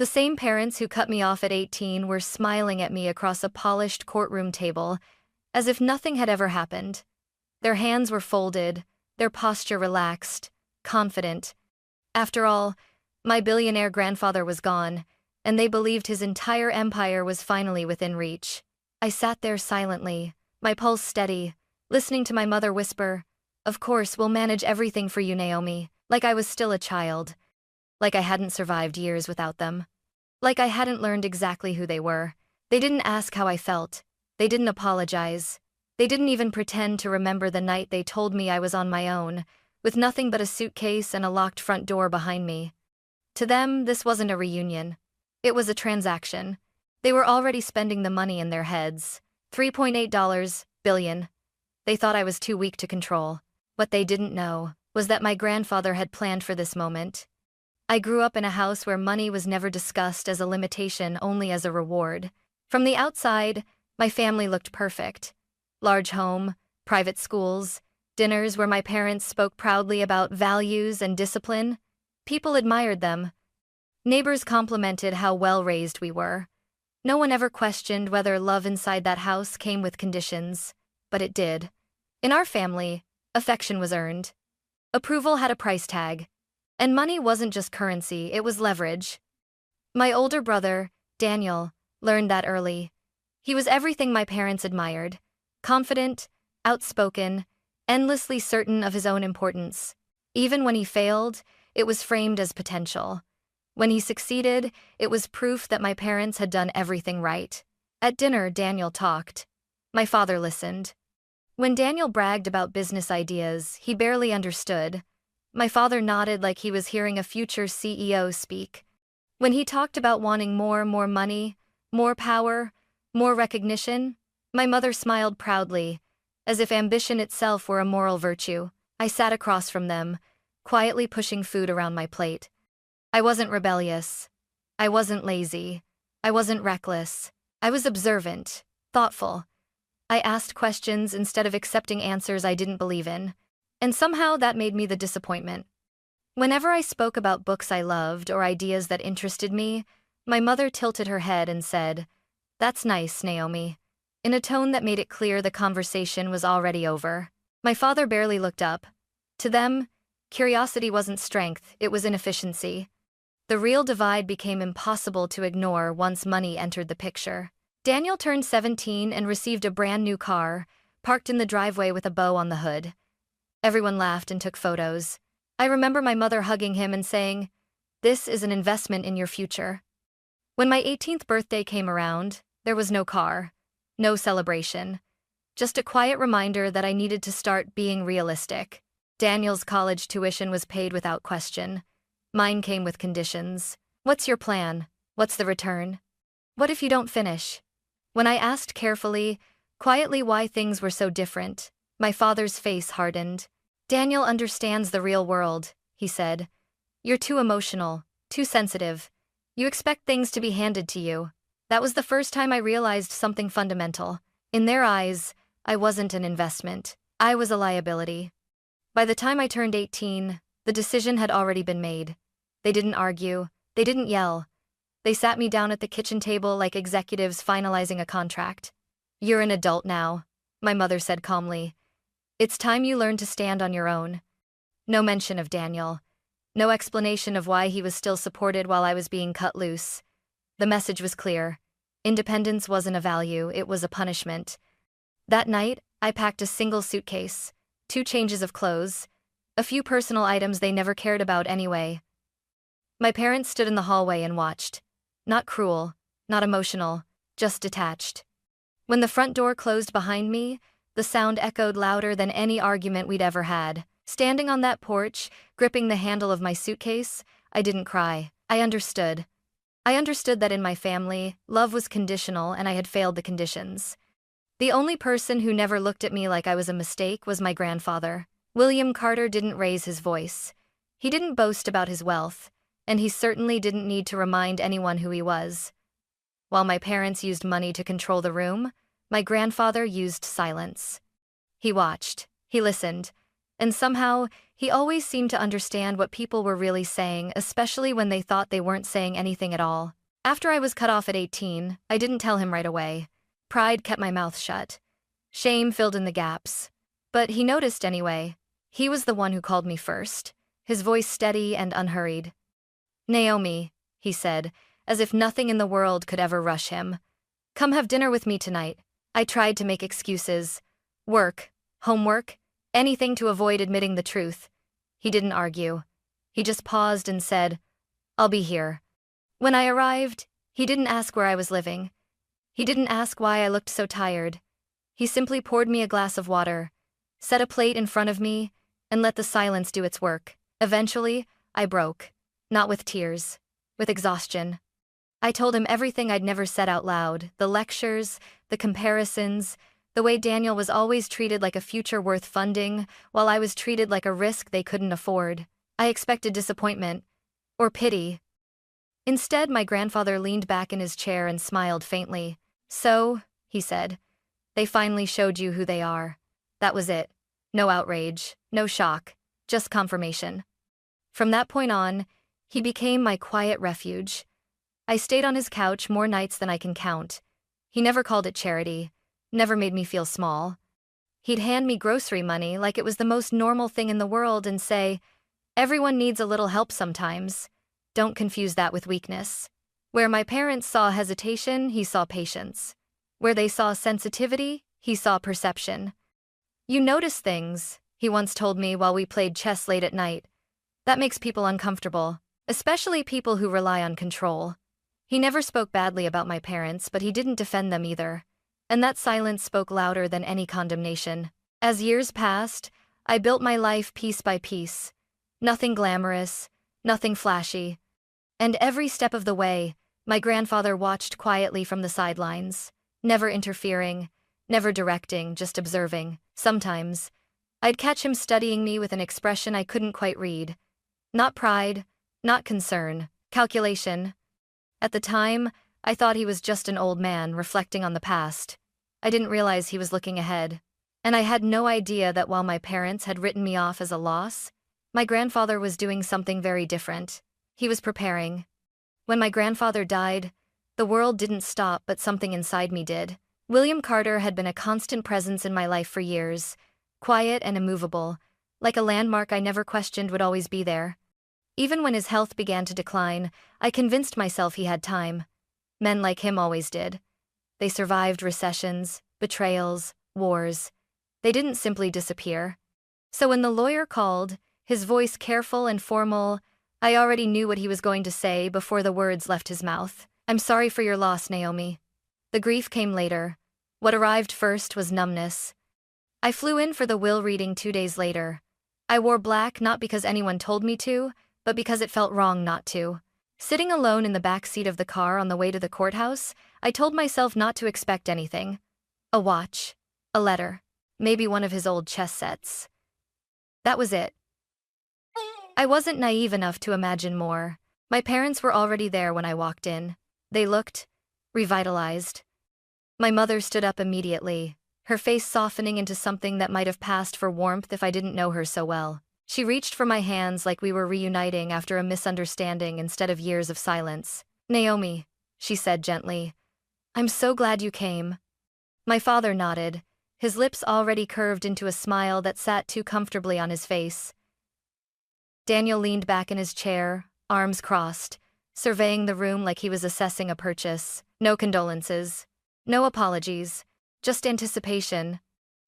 The same parents who cut me off at 18 were smiling at me across a polished courtroom table, as if nothing had ever happened. Their hands were folded, their posture relaxed, confident. After all, my billionaire grandfather was gone, and they believed his entire empire was finally within reach. I sat there silently, my pulse steady, listening to my mother whisper, "Of course, we'll manage everything for you, Naomi," like I was still a child, like I hadn't survived years without them, like I hadn't learned exactly who they were. They didn't ask how I felt. They didn't apologize. They didn't even pretend to remember the night they told me I was on my own, with nothing but a suitcase and a locked front door behind me. To them, this wasn't a reunion. It was a transaction. They were already spending the money in their heads. $3.8 billion. They thought I was too weak to control. What they didn't know was that my grandfather had planned for this moment. I grew up in a house where money was never discussed as a limitation, only as a reward. From the outside, my family looked perfect. Large home, private schools, dinners where my parents spoke proudly about values and discipline. People admired them. Neighbors complimented how well-raised we were. No one ever questioned whether love inside that house came with conditions, but it did. In our family, affection was earned. Approval had a price tag. And money wasn't just currency, it was leverage. My older brother, Daniel, learned that early. He was everything my parents admired. Confident, outspoken, endlessly certain of his own importance. Even when he failed, it was framed as potential. When he succeeded, it was proof that my parents had done everything right. At dinner, Daniel talked. My father listened. When Daniel bragged about business ideas, he barely understood. My father nodded like he was hearing a future CEO speak. When he talked about wanting more money, more power, more recognition, my mother smiled proudly, as if ambition itself were a moral virtue. I sat across from them, quietly pushing food around my plate. I wasn't rebellious. I wasn't lazy. I wasn't reckless. I was observant, thoughtful. I asked questions instead of accepting answers I didn't believe in. And somehow that made me the disappointment. Whenever I spoke about books I loved or ideas that interested me, my mother tilted her head and said, "That's nice, Naomi," in a tone that made it clear the conversation was already over. My father barely looked up. To them, curiosity wasn't strength, it was inefficiency. The real divide became impossible to ignore once money entered the picture. Daniel turned 17 and received a brand new car, parked in the driveway with a bow on the hood. Everyone laughed and took photos. I remember my mother hugging him and saying, "This is an investment in your future." When my 18th birthday came around, there was no car, no celebration, just a quiet reminder that I needed to start being realistic. Daniel's college tuition was paid without question. Mine came with conditions. What's your plan? What's the return? What if you don't finish? When I asked carefully, quietly why things were so different, my father's face hardened. "Daniel understands the real world," he said. "You're too emotional, too sensitive. You expect things to be handed to you." That was the first time I realized something fundamental. In their eyes, I wasn't an investment. I was a liability. By the time I turned 18, the decision had already been made. They didn't argue. They didn't yell. They sat me down at the kitchen table like executives finalizing a contract. "You're an adult now," my mother said calmly. "It's time you learn to stand on your own." No mention of Daniel. No explanation of why he was still supported while I was being cut loose. The message was clear. Independence wasn't a value, it was a punishment. That night, I packed a single suitcase, 2 changes of clothes, a few personal items they never cared about anyway. My parents stood in the hallway and watched. Not cruel, not emotional, just detached. When the front door closed behind me, the sound echoed louder than any argument we'd ever had. Standing on that porch, gripping the handle of my suitcase, I didn't cry. I understood. I understood that in my family, love was conditional and I had failed the conditions. The only person who never looked at me like I was a mistake was my grandfather. William Carter didn't raise his voice. He didn't boast about his wealth, and he certainly didn't need to remind anyone who he was. While my parents used money to control the room, my grandfather used silence. He watched, he listened, And somehow, he always seemed to understand what people were really saying, especially when they thought they weren't saying anything at all. After I was cut off at 18, I didn't tell him right away. Pride kept my mouth shut. Shame filled in the gaps. But he noticed anyway. He was the one who called me first, his voice steady and unhurried. "Naomi," he said, as if nothing in the world could ever rush him. "Come have dinner with me tonight." I tried to make excuses. Work, homework, anything to avoid admitting the truth. He didn't argue. He just paused and said, "I'll be here." When I arrived, he didn't ask where I was living. He didn't ask why I looked so tired. He simply poured me a glass of water, set a plate in front of me, and let the silence do its work. Eventually, I broke. Not with tears, with exhaustion. I told him everything I'd never said out loud, the lectures, the comparisons, the way Daniel was always treated like a future worth funding, while I was treated like a risk they couldn't afford. I expected disappointment, or pity. Instead, my grandfather leaned back in his chair and smiled faintly. "So," he said, "they finally showed you who they are." That was it. No outrage, no shock, just confirmation. From that point on, he became my quiet refuge. I stayed on his couch more nights than I can count. He never called it charity, never made me feel small. He'd hand me grocery money like it was the most normal thing in the world and say, "Everyone needs a little help sometimes. Don't confuse that with weakness." Where my parents saw hesitation, he saw patience. Where they saw sensitivity, he saw perception. "You notice things," he once told me while we played chess late at night. "That makes people uncomfortable, especially people who rely on control." He never spoke badly about my parents, but he didn't defend them either. And that silence spoke louder than any condemnation. As years passed, I built my life piece by piece. Nothing glamorous, nothing flashy. And every step of the way, my grandfather watched quietly from the sidelines, never interfering, never directing, just observing. Sometimes, I'd catch him studying me with an expression I couldn't quite read. Not pride, not concern, calculation. At the time, I thought he was just an old man reflecting on the past. I didn't realize he was looking ahead. And I had no idea that while my parents had written me off as a loss, my grandfather was doing something very different. He was preparing. When my grandfather died, the world didn't stop, but something inside me did. William Carter had been a constant presence in my life for years, quiet and immovable, like a landmark I never questioned would always be there. Even when his health began to decline, I convinced myself he had time. Men like him always did. They survived recessions, betrayals, wars. They didn't simply disappear. So when the lawyer called, his voice careful and formal, I already knew what he was going to say before the words left his mouth. "I'm sorry for your loss, Naomi." The grief came later. What arrived first was numbness. I flew in for the will reading 2 days later. I wore black not because anyone told me to, but because it felt wrong not to. Sitting alone in the back seat of the car on the way to the courthouse, I told myself not to expect anything. A watch, a letter, maybe one of his old chess sets. That was it. I wasn't naive enough to imagine more. My parents were already there when I walked in. They looked revitalized. My mother stood up immediately, her face softening into something that might have passed for warmth if I didn't know her so well. She reached for my hands like we were reuniting after a misunderstanding instead of years of silence. "Naomi," she said gently, "I'm so glad you came." My father nodded, his lips already curved into a smile that sat too comfortably on his face. Daniel leaned back in his chair, arms crossed, surveying the room like he was assessing a purchase. No condolences, no apologies, just anticipation.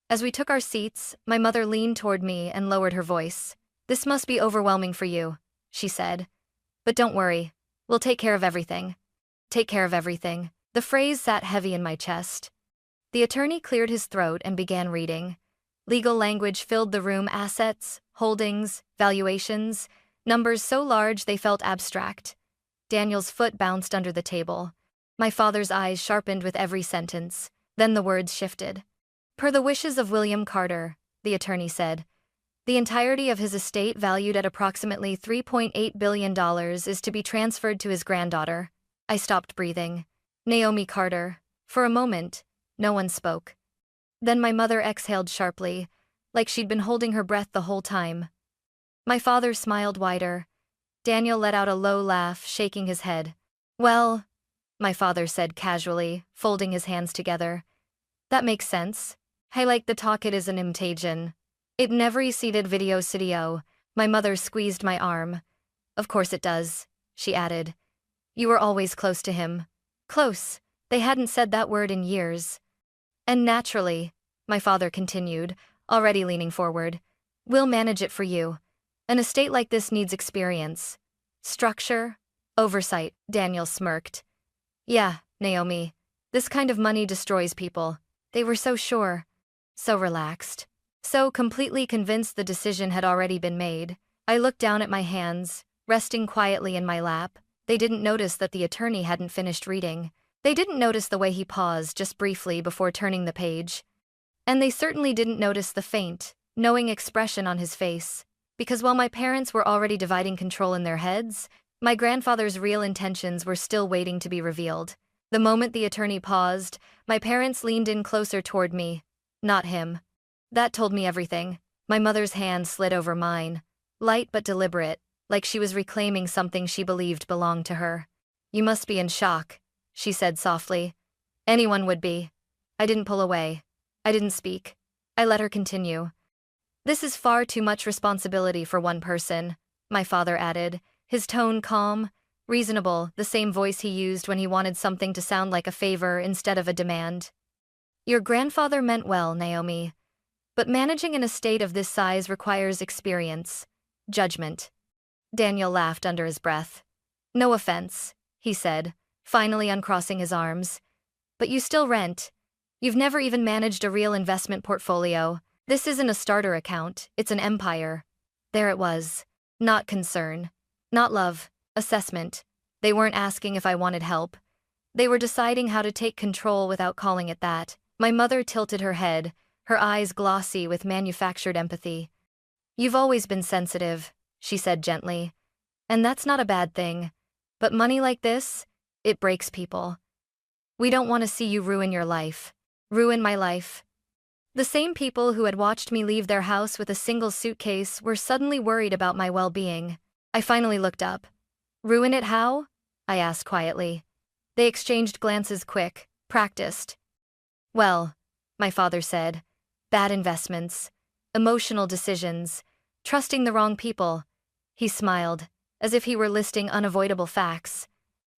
As we took our seats, my mother leaned toward me and lowered her voice. "This must be overwhelming for you," she said. "But don't worry, we'll take care of everything." Take care of everything. The phrase sat heavy in my chest. The attorney cleared his throat and began reading. Legal language filled the room: assets, holdings, valuations, numbers so large they felt abstract. Daniel's foot bounced under the table. My father's eyes sharpened with every sentence. Then the words shifted. "Per the wishes of William Carter," the attorney said, "the entirety of his estate, valued at approximately $3.8 billion, is to be transferred to his granddaughter." I stopped breathing. Naomi Carter. For a moment, no one spoke. Then my mother exhaled sharply, like she'd been holding her breath the whole time. My father smiled wider. Daniel let out a low laugh, shaking his head. Well, my father said casually, folding his hands together. That makes sense. I like the talk it is an imitation. It never seated video studio. My mother squeezed my arm. Of course it does, she added. You were always close to him. Close. They hadn't said that word in years. And naturally, my father continued, already leaning forward, we'll manage it for you. An estate like this needs experience. Structure, oversight, Daniel smirked. Yeah, Naomi. This kind of money destroys people. They were so sure. So relaxed. So completely convinced the decision had already been made. I looked down at my hands, resting quietly in my lap. They didn't notice that the attorney hadn't finished reading. They didn't notice the way he paused just briefly before turning the page. And they certainly didn't notice the faint, knowing expression on his face. Because while my parents were already dividing control in their heads, my grandfather's real intentions were still waiting to be revealed. The moment the attorney paused, my parents leaned in closer toward me, not him. That told me everything. My mother's hand slid over mine, light but deliberate, like she was reclaiming something she believed belonged to her. You must be in shock, she said softly. Anyone would be. I didn't pull away. I didn't speak. I let her continue. This is far too much responsibility for one person, my father added, his tone calm, reasonable, the same voice he used when he wanted something to sound like a favor instead of a demand. Your grandfather meant well, Naomi. But managing an estate of this size requires experience, judgment. Daniel laughed under his breath. No offense, he said, finally uncrossing his arms. But you still rent. You've never even managed a real investment portfolio. This isn't a starter account, it's an empire. There it was. Not concern. Not love. Assessment. They weren't asking if I wanted help. They were deciding how to take control without calling it that. My mother tilted her head, her eyes glossy with manufactured empathy. You've always been sensitive, she said gently. And that's not a bad thing. But money like this, it breaks people. We don't want to see you ruin your life. Ruin my life. The same people who had watched me leave their house with a single suitcase were suddenly worried about my well-being. I finally looked up. Ruin it how? I asked quietly. They exchanged glances quick, practiced. Well, my father said, bad investments, emotional decisions, trusting the wrong people. He smiled, as if he were listing unavoidable facts.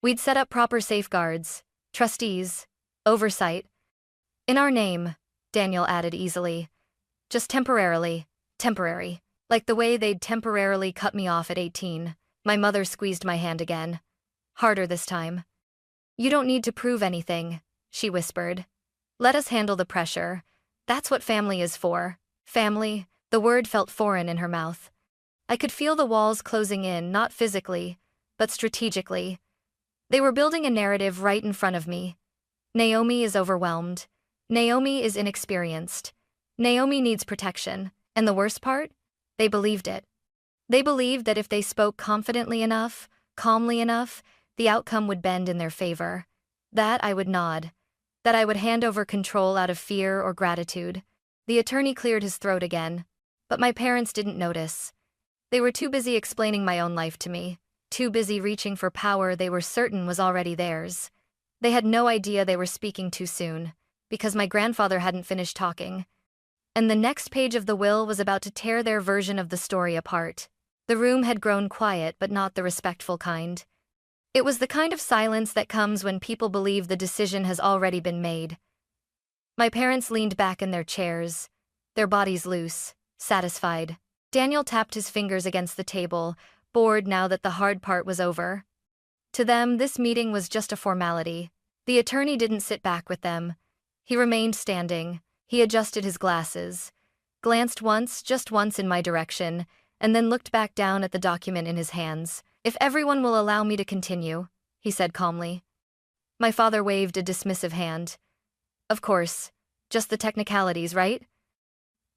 We'd set up proper safeguards, trustees, oversight. In our name, Daniel added easily. Just temporarily, temporary. Like the way they'd temporarily cut me off at 18. My mother squeezed my hand again. Harder this time. You don't need to prove anything, she whispered. Let us handle the pressure. That's what family is for. Family, the word felt foreign in her mouth. I could feel the walls closing in, not physically, but strategically. They were building a narrative right in front of me. Naomi is overwhelmed. Naomi is inexperienced. Naomi needs protection. And the worst part? They believed it. They believed that if they spoke confidently enough, calmly enough, the outcome would bend in their favor. That I would nod. That I would hand over control out of fear or gratitude. The attorney cleared his throat again. But my parents didn't notice. They were too busy explaining my own life to me, too busy reaching for power they were certain was already theirs. They had no idea they were speaking too soon, because my grandfather hadn't finished talking. And the next page of the will was about to tear their version of the story apart. The room had grown quiet, but not the respectful kind. It was the kind of silence that comes when people believe the decision has already been made. My parents leaned back in their chairs, their bodies loose, satisfied. Daniel tapped his fingers against the table, bored now that the hard part was over. To them, this meeting was just a formality. The attorney didn't sit back with them. He remained standing. He adjusted his glasses, glanced once, just once in my direction, and then looked back down at the document in his hands. If everyone will allow me to continue, he said calmly. My father waved a dismissive hand. Of course, just the technicalities, right?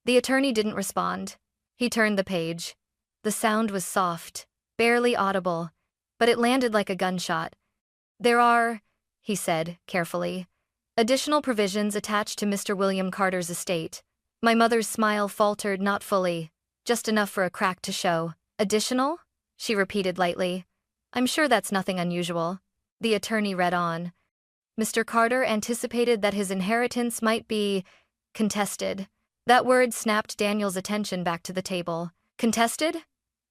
The attorney didn't respond. He turned the page. The sound was soft, barely audible, but it landed like a gunshot. There are, he said carefully, additional provisions attached to Mr. William Carter's estate, My mother's smile faltered not fully, just enough for a crack to show. Additional? She repeated lightly. I'm sure that's nothing unusual. The attorney read on. Mr. Carter anticipated that his inheritance might be contested. That word snapped Daniel's attention back to the table. Contested?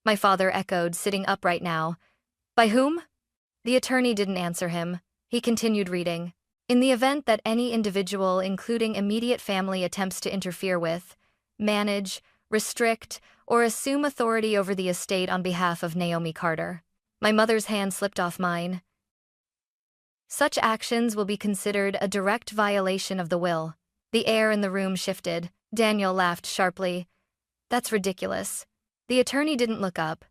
My father echoed, sitting upright now. By whom? The attorney didn't answer him. He continued reading. In the event that any individual, including immediate family, attempts to interfere with, manage, restrict, or assume authority over the estate on behalf of Naomi Carter. My mother's hand slipped off mine. Such actions will be considered a direct violation of the will. The air in the room shifted. Daniel laughed sharply. That's ridiculous. The attorney didn't look up.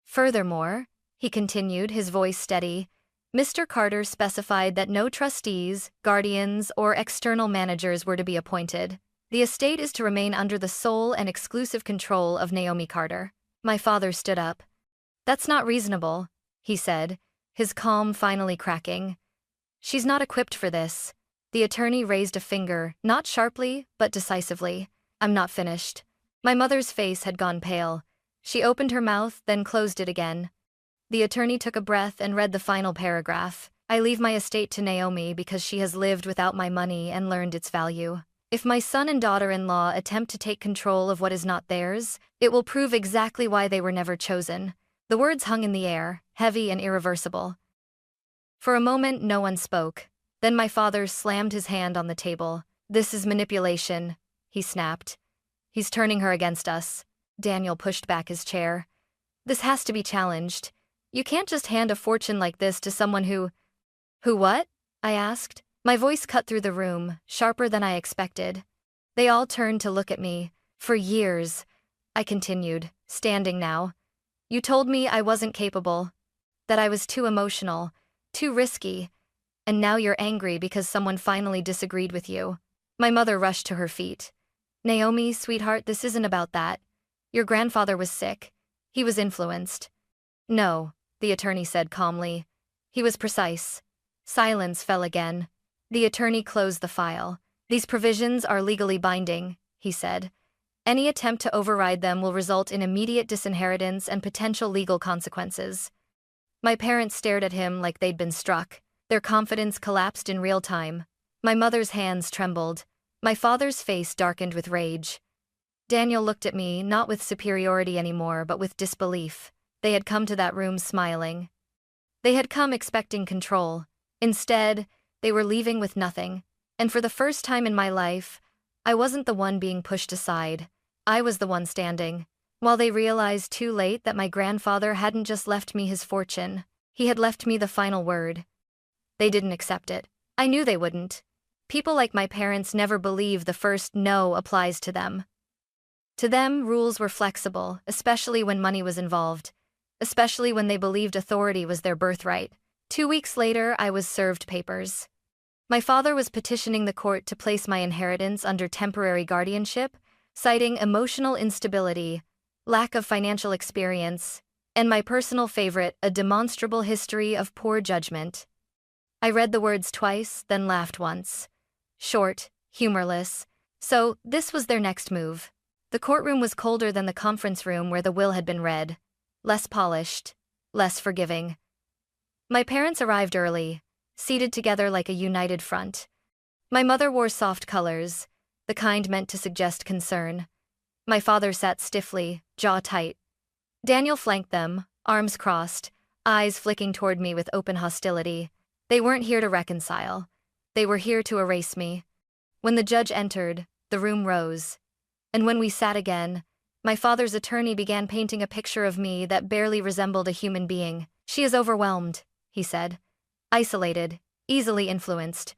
Furthermore, he continued, his voice steady, Mr. Carter specified that no trustees, guardians, or external managers were to be appointed. The estate is to remain under the sole and exclusive control of Naomi Carter. My father stood up. That's not reasonable, he said, his calm finally cracking. She's not equipped for this. The attorney raised a finger, not sharply, but decisively. I'm not finished. My mother's face had gone pale. She opened her mouth, then closed it again. The attorney took a breath and read the final paragraph. I leave my estate to Naomi because she has lived without my money and learned its value. If my son and daughter-in-law attempt to take control of what is not theirs, it will prove exactly why they were never chosen. The words hung in the air, heavy and irreversible. For a moment, no one spoke. Then my father slammed his hand on the table. This is manipulation, he snapped. He's turning her against us. Daniel pushed back his chair. This has to be challenged. You can't just hand a fortune like this to someone who— Who what? I asked. My voice cut through the room, sharper than I expected. They all turned to look at me. For years, I continued, standing now. You told me I wasn't capable, that I was too emotional, too risky, and now you're angry because someone finally disagreed with you. My mother rushed to her feet. Naomi, sweetheart, this isn't about that. Your grandfather was sick. He was influenced. No, the attorney said calmly. He was precise. Silence fell again. The attorney closed the file. These provisions are legally binding, he said. Any attempt to override them will result in immediate disinheritance and potential legal consequences. My parents stared at him like they'd been struck. Their confidence collapsed in real time. My mother's hands trembled. My father's face darkened with rage. Daniel looked at me, not with superiority anymore, but with disbelief. They had come to that room smiling. They had come expecting control. Instead, they were leaving with nothing. And for the first time in my life, I wasn't the one being pushed aside. I was the one standing. While they realized too late that my grandfather hadn't just left me his fortune, he had left me the final word. They didn't accept it. I knew they wouldn't. People like my parents never believe the first no applies to them. To them, rules were flexible, especially when money was involved. Especially when they believed authority was their birthright. 2 weeks later, I was served papers. My father was petitioning the court to place my inheritance under temporary guardianship, citing emotional instability, lack of financial experience, and my personal favorite, a demonstrable history of poor judgment. I read the words twice, then laughed once. Short, humorless. So, this was their next move. The courtroom was colder than the conference room where the will had been read. Less polished, less forgiving. My parents arrived early, seated together like a united front. My mother wore soft colors, the kind meant to suggest concern. My father sat stiffly, jaw tight. Daniel flanked them, arms crossed, eyes flicking toward me with open hostility. They weren't here to reconcile. They were here to erase me. When the judge entered, the room rose. And when we sat again, my father's attorney began painting a picture of me that barely resembled a human being. She is overwhelmed, he said. Isolated, easily influenced.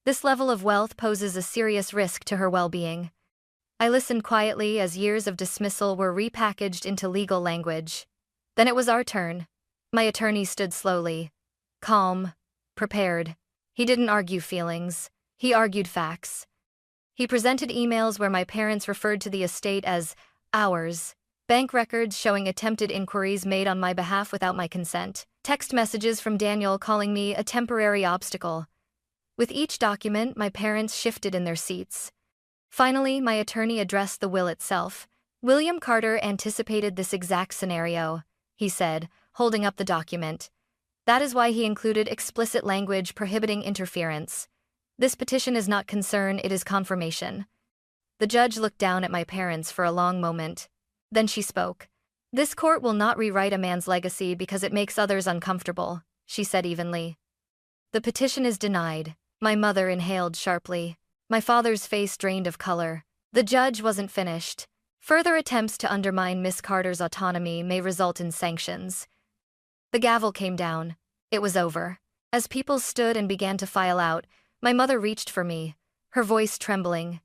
This level of wealth poses a serious risk to her well-being. I listened quietly as years of dismissal were repackaged into legal language. Then it was our turn. My attorney stood slowly, calm, prepared. He didn't argue feelings. He argued facts. He presented emails where my parents referred to the estate as ours, bank records showing attempted inquiries made on my behalf without my consent, text messages from Daniel calling me a temporary obstacle. With each document, my parents shifted in their seats. Finally, my attorney addressed the will itself. William Carter anticipated this exact scenario, he said, holding up the document. That is why he included explicit language prohibiting interference. This petition is not concern, it is confirmation. The judge looked down at my parents for a long moment. Then she spoke. This court will not rewrite a man's legacy because it makes others uncomfortable, she said evenly. The petition is denied. My mother inhaled sharply. My father's face drained of color. The judge wasn't finished. Further attempts to undermine Miss Carter's autonomy may result in sanctions. The gavel came down. It was over. As people stood and began to file out, my mother reached for me, her voice trembling.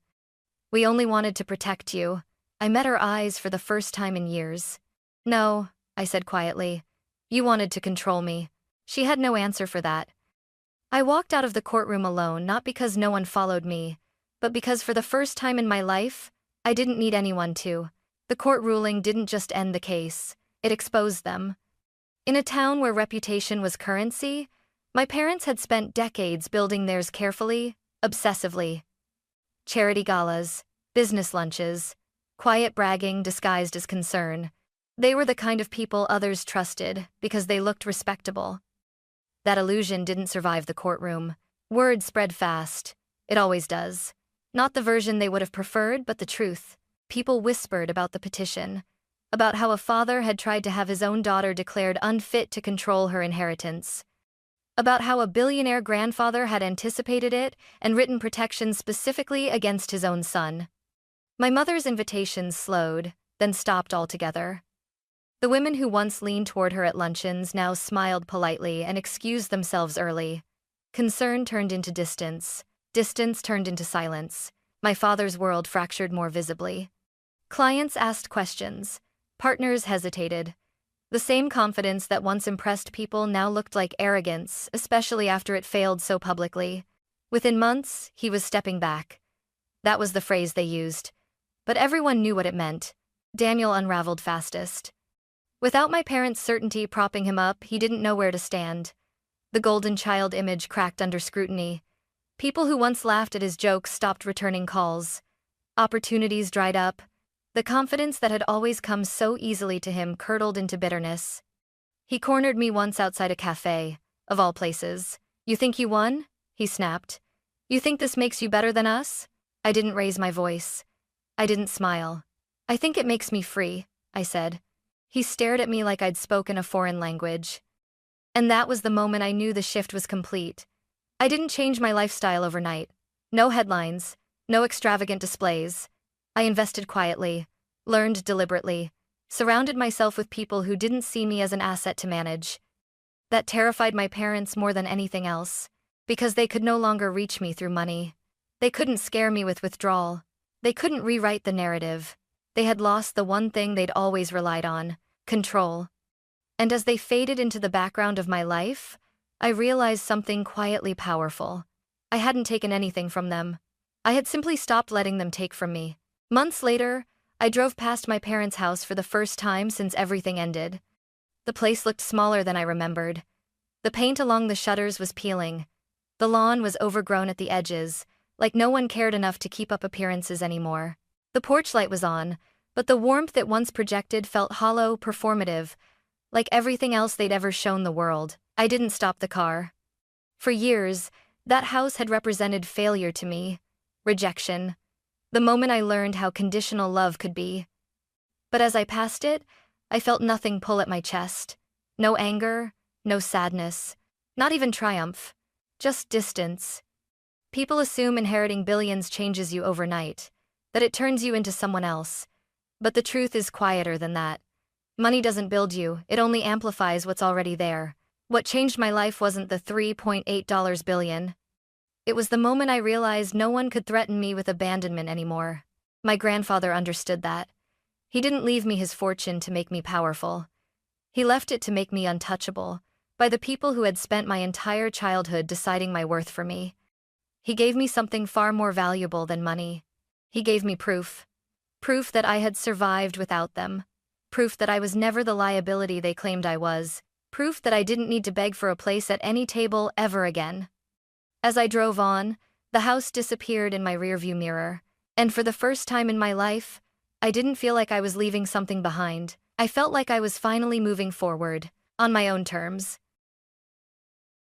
We only wanted to protect you. I met her eyes for the first time in years. No, I said quietly. You wanted to control me. She had no answer for that. I walked out of the courtroom alone, not because no one followed me, but because for the first time in my life, I didn't need anyone to. The court ruling didn't just end the case, it exposed them. In a town where reputation was currency, my parents had spent decades building theirs carefully, obsessively. Charity galas, business lunches, quiet bragging disguised as concern. They were the kind of people others trusted because they looked respectable. That illusion didn't survive the courtroom. Word spread fast. It always does. Not the version they would have preferred, but the truth. People whispered about the petition, about how a father had tried to have his own daughter declared unfit to control her inheritance, about how a billionaire grandfather had anticipated it and written protections specifically against his own son. My mother's invitations slowed, then stopped altogether. The women who once leaned toward her at luncheons now smiled politely and excused themselves early. Concern turned into distance. Distance turned into silence. My father's world fractured more visibly. Clients asked questions. Partners hesitated. The same confidence that once impressed people now looked like arrogance, especially after it failed so publicly. Within months, he was stepping back. That was the phrase they used. But everyone knew what it meant. Daniel unraveled fastest. Without my parents' certainty propping him up, he didn't know where to stand. The golden child image cracked under scrutiny. People who once laughed at his jokes stopped returning calls. Opportunities dried up. The confidence that had always come so easily to him curdled into bitterness. He cornered me once outside a cafe, of all places. You think you won? He snapped. You think this makes you better than us? I didn't raise my voice. I didn't smile. I think it makes me free, I said. He stared at me like I'd spoken a foreign language. And that was the moment I knew the shift was complete. I didn't change my lifestyle overnight. No headlines, no extravagant displays. I invested quietly, learned deliberately, surrounded myself with people who didn't see me as an asset to manage. That terrified my parents more than anything else, because they could no longer reach me through money. They couldn't scare me with withdrawal. They couldn't rewrite the narrative. They had lost the one thing they'd always relied on, control. And as they faded into the background of my life, I realized something quietly powerful. I hadn't taken anything from them. I had simply stopped letting them take from me. Months later, I drove past my parents' house for the first time since everything ended. The place looked smaller than I remembered. The paint along the shutters was peeling. The lawn was overgrown at the edges, like no one cared enough to keep up appearances anymore. The porch light was on, but the warmth it once projected felt hollow, performative, like everything else they'd ever shown the world. I didn't stop the car. For years, that house had represented failure to me, rejection, the moment I learned how conditional love could be. But as I passed it, I felt nothing pull at my chest. No anger, no sadness, not even triumph, just distance. People assume inheriting billions changes you overnight, that it turns you into someone else. But the truth is quieter than that. Money doesn't build you, it only amplifies what's already there. What changed my life wasn't the $3.8 billion. It was the moment I realized no one could threaten me with abandonment anymore. My grandfather understood that. He didn't leave me his fortune to make me powerful. He left it to make me untouchable, by the people who had spent my entire childhood deciding my worth for me. He gave me something far more valuable than money. He gave me proof. Proof that I had survived without them. Proof that I was never the liability they claimed I was. Proof that I didn't need to beg for a place at any table ever again. As I drove on, the house disappeared in my rearview mirror, And for the first time in my life, I didn't feel like I was leaving something behind. I felt like I was finally moving forward, on my own terms.